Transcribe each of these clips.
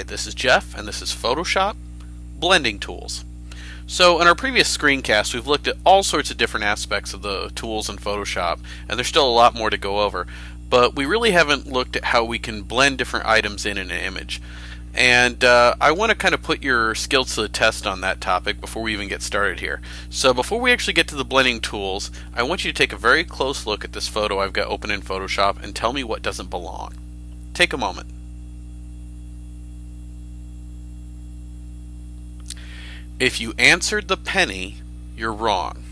Hi, this is Jeff, and this is Photoshop Blending Tools. So in our previous screencast, we've looked at all sorts of different aspects of the tools in Photoshop, and there's still a lot more to go over. But we really haven't looked at how we can blend different items in an image. And I want to kind of put your skills to the test on that topic before we even get started here. So before we actually get to the blending tools, I want you to take a very close look at this photo I've got open in Photoshop and tell me what doesn't belong. Take a moment. If you answered the penny, you're wrong.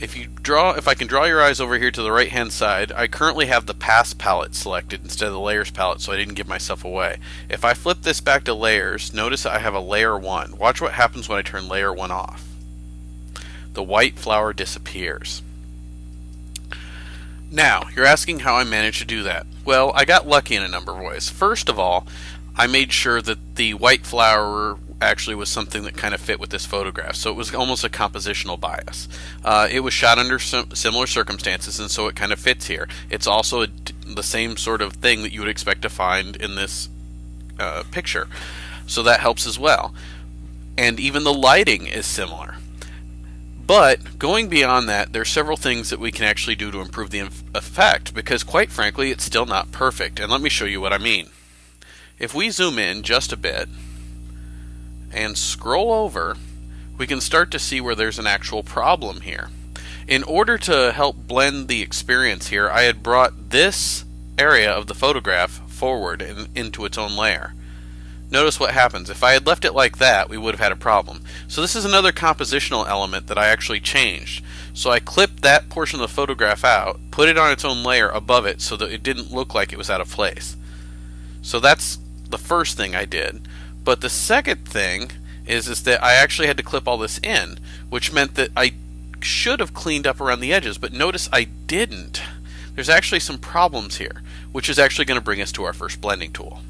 If I can draw your eyes over here to the right hand side, I currently have the pass palette selected instead of the layers palette, so I didn't give myself away. If I flip this back to layers, notice that I have a layer 1. Watch what happens when I turn layer 1 off. The white flower disappears. Now, you're asking how I managed to do that. Well, I got lucky in a number of ways. First of all, I made sure that the white flower actually was something that kind of fit with this photograph, so it was almost a compositional bias. It was shot under similar circumstances, and so it kind of fits here. It's also the same sort of thing that you would expect to find in this picture, so that helps as well. And even the lighting is similar. But going beyond that, there's several things that we can actually do to improve the effect, because quite frankly it's still not perfect, and let me show you what I mean. If we zoom in just a bit and scroll over, we can start to see where there's an actual problem here. In order to help blend the experience here, I had brought this area of the photograph forward and into its own layer. Notice what happens. If I had left it like that, we would have had a problem. So this is another compositional element that I actually changed. So I clipped that portion of the photograph out, put it on its own layer above it so that it didn't look like it was out of place. So that's the first thing I did. But the second thing is that I actually had to clip all this in, which meant that I should have cleaned up around the edges, but notice I didn't. There's actually some problems here, which is actually going to bring us to our first blending tool.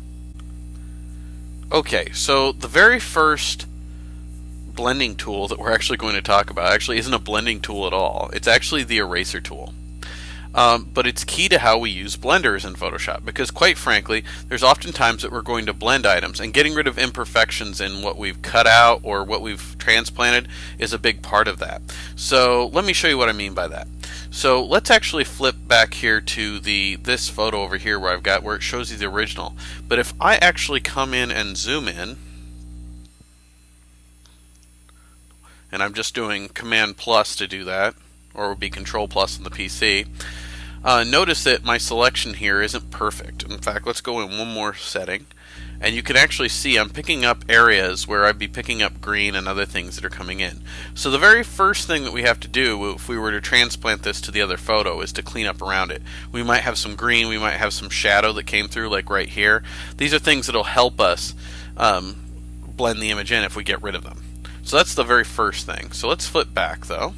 Okay, so the very first blending tool that we're actually going to talk about actually isn't a blending tool at all. It's actually the eraser tool. But it's key to how we use blenders in Photoshop, because quite frankly, there's often times that we're going to blend items, and getting rid of imperfections in what we've cut out or what we've transplanted is a big part of that. So let me show you what I mean by that. So let's actually flip back here to this photo over here where it shows you the original. But if I actually come in and zoom in, and I'm just doing Command plus to do that, or it would be Control plus on the PC. Notice that my selection here isn't perfect. In fact, let's go in one more setting, and you can actually see I'm picking up areas where I'd be picking up green and other things that are coming in. So the very first thing that we have to do if we were to transplant this to the other photo is to clean up around it. We might have some green, we might have some shadow that came through, like right here. These are things that will help us blend the image in if we get rid of them. So that's the very first thing. So let's flip back though.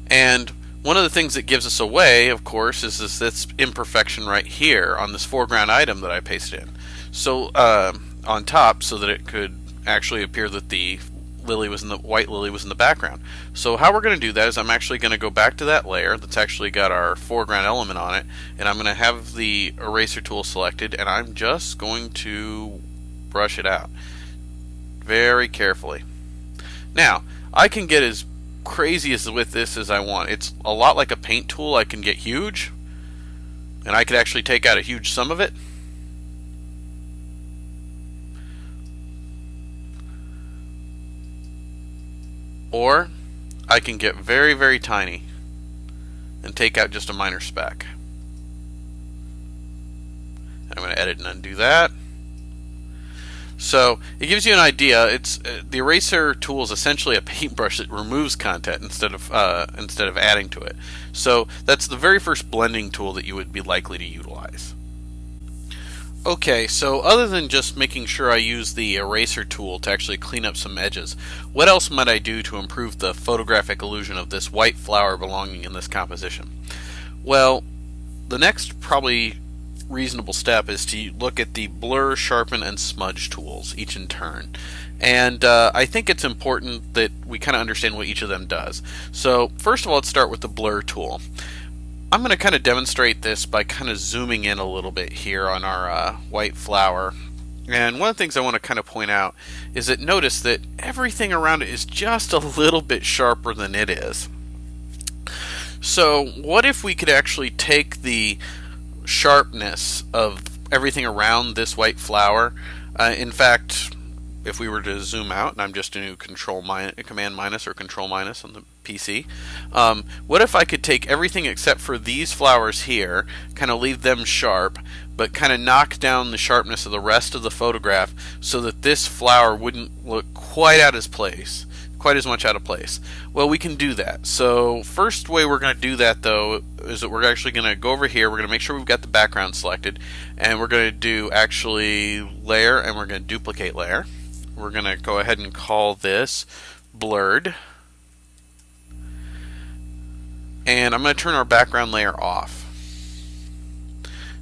And one of the things that gives us away, of course, is this imperfection right here on this foreground item that I pasted in. So on top, so that it could actually appear that the white lily was in the background. So how we're going to do that is I'm actually going to go back to that layer that's actually got our foreground element on it, and I'm going to have the eraser tool selected, and I'm just going to brush it out very carefully. Now, I can get as crazy with this as I want. It's a lot like a paint tool. I can get huge, and I could actually take out a huge sum of it. Or I can get very, very tiny and take out just a minor speck. And I'm going to edit and undo that. So it gives you an idea. It's the eraser tool is essentially a paintbrush that removes content instead of adding to it. So that's the very first blending tool that you would be likely to utilize. Okay, so other than just making sure I use the eraser tool to actually clean up some edges, what else might I do to improve the photographic illusion of this white flower belonging in this composition? Well, the next probably reasonable step is to look at the blur, sharpen, and smudge tools, each in turn. And I think it's important that we kind of understand what each of them does. So first of all, let's start with the blur tool. I'm going to kind of demonstrate this by kind of zooming in a little bit here on our white flower. And one of the things I want to kind of point out is that notice that everything around it is just a little bit sharper than it is. So what if we could actually take the sharpness of everything around this white flower? In fact, if we were to zoom out, and I'm just going to command minus or control minus on the PC, what if I could take everything except for these flowers here, kind of leave them sharp, but kind of knock down the sharpness of the rest of the photograph so that this flower wouldn't look quite out of place, quite as much out of place? Well, we can do that. So first way we're going to do that though is that we're actually going to go over here, we're going to make sure we've got the background selected, and we're going to do actually layer, and we're going to duplicate layer. We're going to go ahead and call this blurred, and I'm going to turn our background layer off.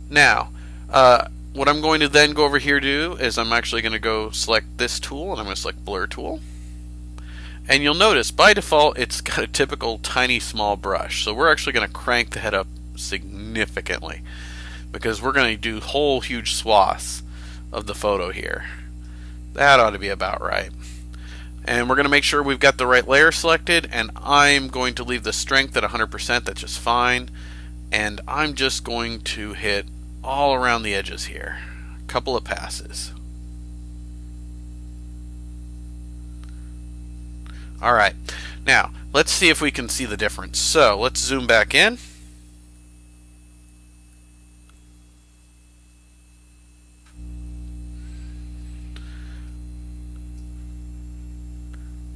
Now what I'm going to then go over here do is I'm actually going to go select this tool, and I'm going to select blur tool. And you'll notice by default it's got a typical tiny small brush, so we're actually going to crank the head up significantly because we're going to do whole huge swaths of the photo here. That ought to be about right. And we're going to make sure we've got the right layer selected, and I'm going to leave the strength at 100%, that's just fine. And I'm just going to hit all around the edges here, a couple of passes. Alright, now let's see if we can see the difference. So let's zoom back in.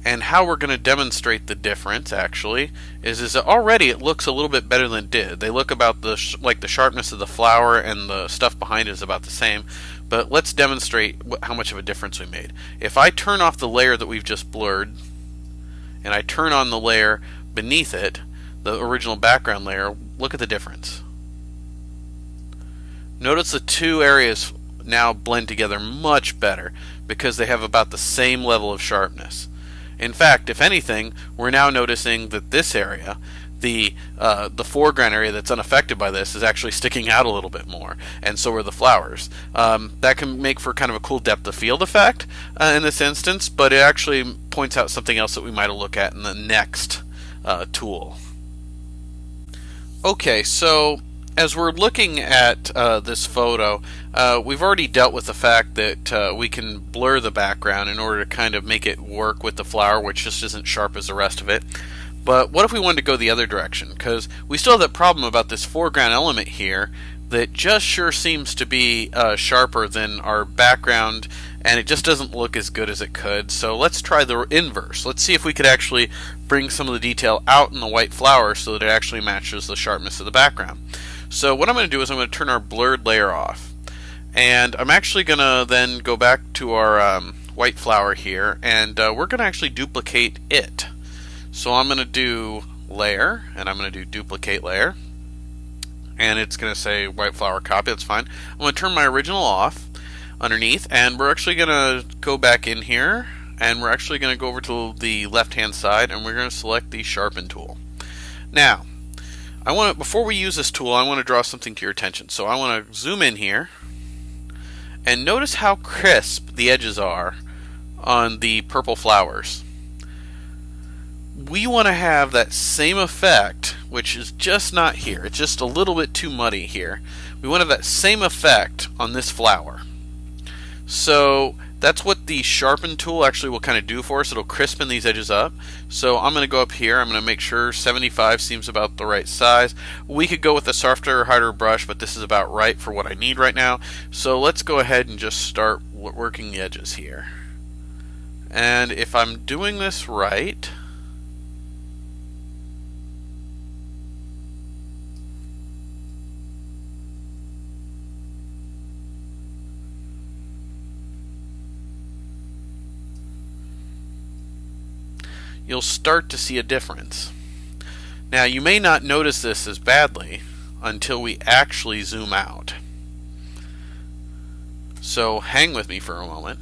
And how we're going to demonstrate the difference actually is that already it looks a little bit better than it did. They look about like the sharpness of the flower and the stuff behind it is about the same. But let's demonstrate how much of a difference we made. If I turn off the layer that we've just blurred, and I turn on the layer beneath it, the original background layer, look at the difference. Notice the two areas now blend together much better because they have about the same level of sharpness. In fact, if anything, we're now noticing that this area, the foreground area that's unaffected by this, is actually sticking out a little bit more, and so are the flowers. That can make for kind of a cool depth of field effect in this instance, but it actually points out something else that we might look at in the next tool. Okay, so as we're looking at this photo, we've already dealt with the fact that we can blur the background in order to kind of make it work with the flower, which just isn't sharp as the rest of it. But what if we wanted to go the other direction? Because we still have that problem about this foreground element here that just sure seems to be sharper than our background, and it just doesn't look as good as it could. So let's try the inverse. Let's see if we could actually bring some of the detail out in the white flower so that it actually matches the sharpness of the background. So what I'm going to do is I'm going to turn our blurred layer off, and I'm actually going to then go back to our white flower here, and we're going to actually duplicate it. So I'm going to do layer, and I'm going to do duplicate layer, and it's going to say white flower copy. That's fine. I'm going to turn my original off underneath, and we're actually going to go back in here, and we're actually going to go over to the left hand side, and we're going to select the sharpen tool. Now before we use this tool, I want to draw something to your attention. So I want to zoom in here, and notice how crisp the edges are on the purple flowers. We want to have that same effect, which is just not here. It's just a little bit too muddy here. We want to have that same effect on this flower. So that's what the sharpen tool actually will kind of do for us. It'll crispen these edges up. So I'm going to go up here. I'm going to make sure 75 seems about the right size. We could go with a softer or harder brush, but this is about right for what I need right now. So let's go ahead and just start working the edges here. And if I'm doing this right, you'll start to see a difference. Now you may not notice this as badly until we actually zoom out. So hang with me for a moment.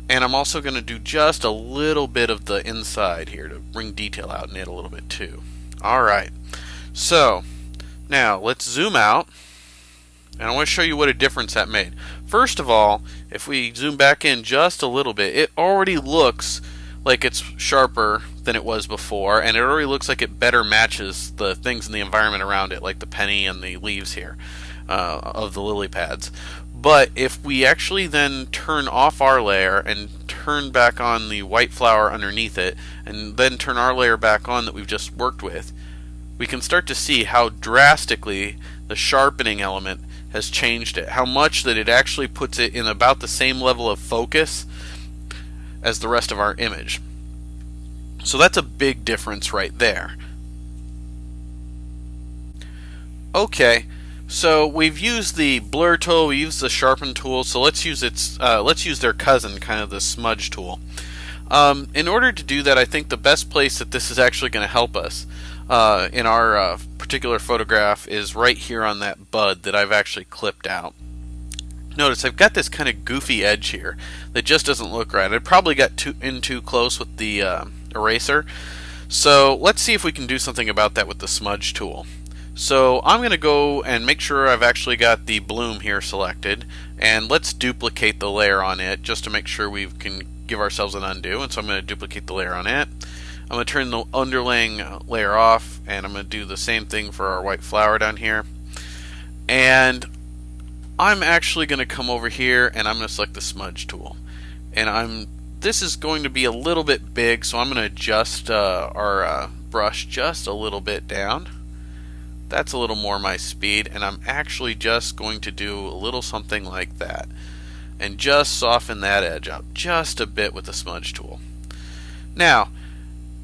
And I'm also going to do just a little bit of the inside here to bring detail out in it a little bit too. Alright, so now let's zoom out, and I want to show you what a difference that made. First of all, if we zoom back in just a little bit, it already looks like it's sharper than it was before, and it already looks like it better matches the things in the environment around it, like the penny and the leaves here of the lily pads. But if we actually then turn off our layer and turn back on the white flower underneath it, and then turn our layer back on that we've just worked with, we can start to see how drastically the sharpening element has changed it. How much that it actually puts it in about the same level of focus as the rest of our image. So that's a big difference right there. Okay. So we've used the blur tool, we used the sharpen tool, so let's use their cousin, kind of the smudge tool. In order to do that, I think the best place that this is actually going to help us in our particular photograph is right here on that bud that I've actually clipped out. Notice I've got this kind of goofy edge here that just doesn't look right. I probably got too close with the eraser. So let's see if we can do something about that with the smudge tool. So I'm going to go and make sure I've actually got the bloom here selected, and let's duplicate the layer on it just to make sure we can give ourselves an undo. And so I'm going to duplicate the layer on it. I'm going to turn the underlaying layer off, and I'm going to do the same thing for our white flower down here. And I'm actually going to come over here and I'm going to select the smudge tool. And this is going to be a little bit big, so I'm going to adjust our brush just a little bit down. That's a little more my speed, and I'm actually just going to do a little something like that and just soften that edge up just a bit with the smudge tool. Now,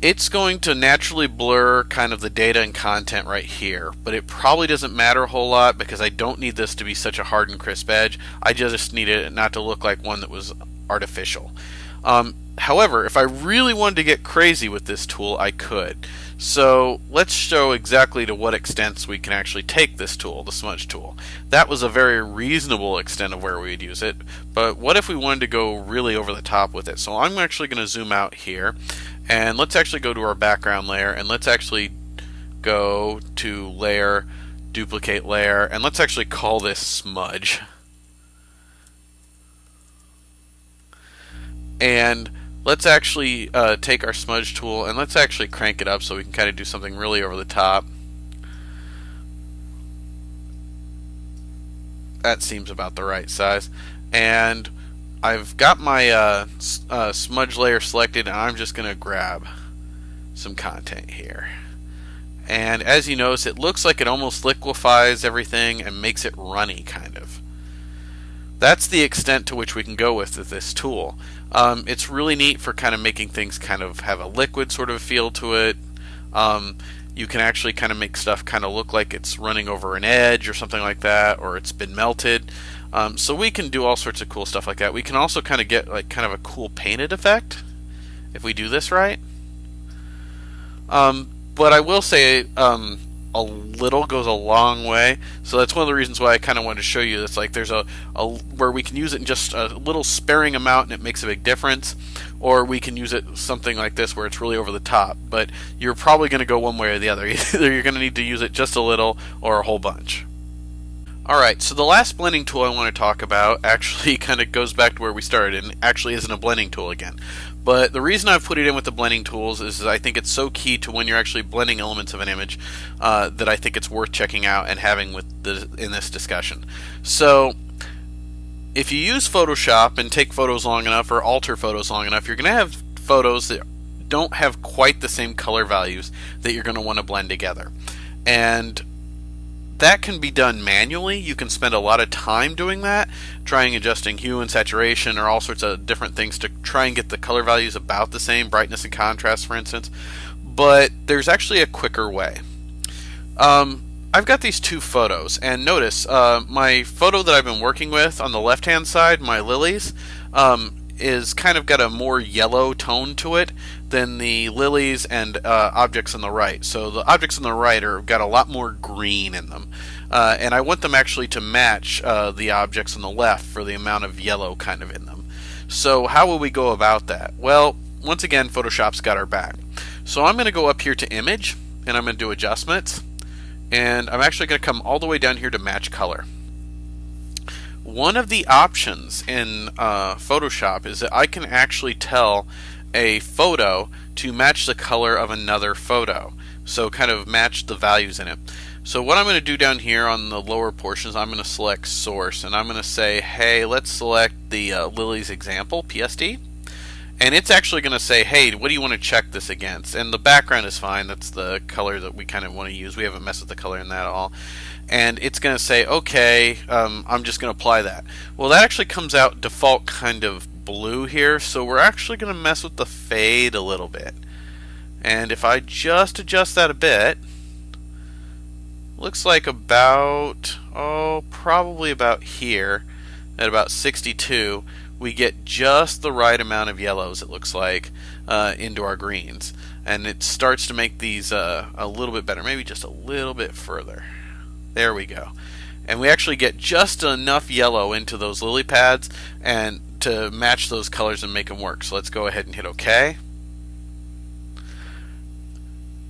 it's going to naturally blur kind of the data and content right here, but it probably doesn't matter a whole lot because I don't need this to be such a hard and crisp edge. I just need it not to look like one that was artificial. However, if I really wanted to get crazy with this tool, I could. So let's show exactly to what extents we can actually take this tool, the smudge tool. That was a very reasonable extent of where we would use it, but what if we wanted to go really over the top with it? So I'm actually going to zoom out here, and let's actually go to our background layer, and let's actually go to layer, duplicate layer, and let's actually call this smudge. And let's actually take our smudge tool and let's actually crank it up so we can kind of do something really over the top. That seems about the right size. And I've got my smudge layer selected, and I'm just going to grab some content here. And as you notice, it looks like it almost liquefies everything and makes it runny kind of. That's the extent to which we can go with this tool. It's really neat for kind of making things kind of have a liquid sort of feel to it. You can actually kind of make stuff kind of look like it's running over an edge or something like that, or it's been melted. So we can do all sorts of cool stuff like that. We can also kind of get like kind of a cool painted effect if we do this right. But I will say a little goes a long way, so that's one of the reasons why I kind of wanted to show you this. Like there's a where we can use it in just a little sparing amount and it makes a big difference, or we can use it something like this where it's really over the top, but you're probably going to go one way or the other. Either you're going to need to use it just a little or a whole bunch. Alright, so the last blending tool I want to talk about actually kind of goes back to where we started and actually isn't a blending tool again. But the reason I've put it in with the blending tools is I think it's so key to when you're actually blending elements of an image that I think it's worth checking out and having in this discussion. So if you use Photoshop and take photos long enough or alter photos long enough, you're going to have photos that don't have quite the same color values that you're going to want to blend together. And that can be done manually. You can spend a lot of time doing that, trying adjusting hue and saturation or all sorts of different things to try and get the color values about the same, brightness and contrast for instance. But there's actually a quicker way. I've got these two photos, and notice my photo that I've been working with on the left hand side, my lilies, is kind of got a more yellow tone to it than the lilies and objects on the right. So the objects on the right are got a lot more green in them, and I want them actually to match the objects on the left for the amount of yellow kind of in them. So how will we go about that? Well, once again, Photoshop's got our back. So I'm going to go up here to Image, and I'm going to do Adjustments, and I'm actually going to come all the way down here to Match Color. One of the options in Photoshop is that I can actually tell a photo to match the color of another photo, so kind of match the values in it. So what I'm going to do down here on the lower portions, I'm going to select Source, and I'm going to say, hey, let's select the Lily's example, PSD, and it's actually going to say, hey, what do you want to check this against? And the background is fine. That's the color that we kind of want to use. We haven't messed with the color in that at all. And it's going to say, okay, I'm just going to apply that. Well, that actually comes out default kind of blue here, so we're actually going to mess with the fade a little bit. And if I just adjust that a bit, looks like about, probably about here, at about 62, we get just the right amount of yellows, it looks like, into our greens. And it starts to make these a little bit better, maybe just a little bit further. There we go. And we actually get just enough yellow into those lily pads and to match those colors and make them work. So let's go ahead and hit OK.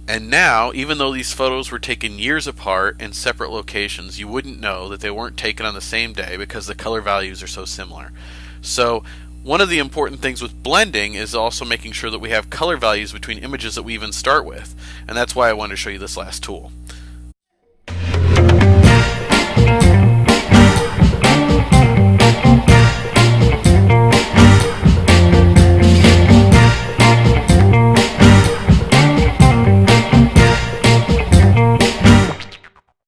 And now, even though these photos were taken years apart in separate locations, you wouldn't know that they weren't taken on the same day because the color values are so similar. So one of the important things with blending is also making sure that we have color values between images that we even start with. And that's why I wanted to show you this last tool.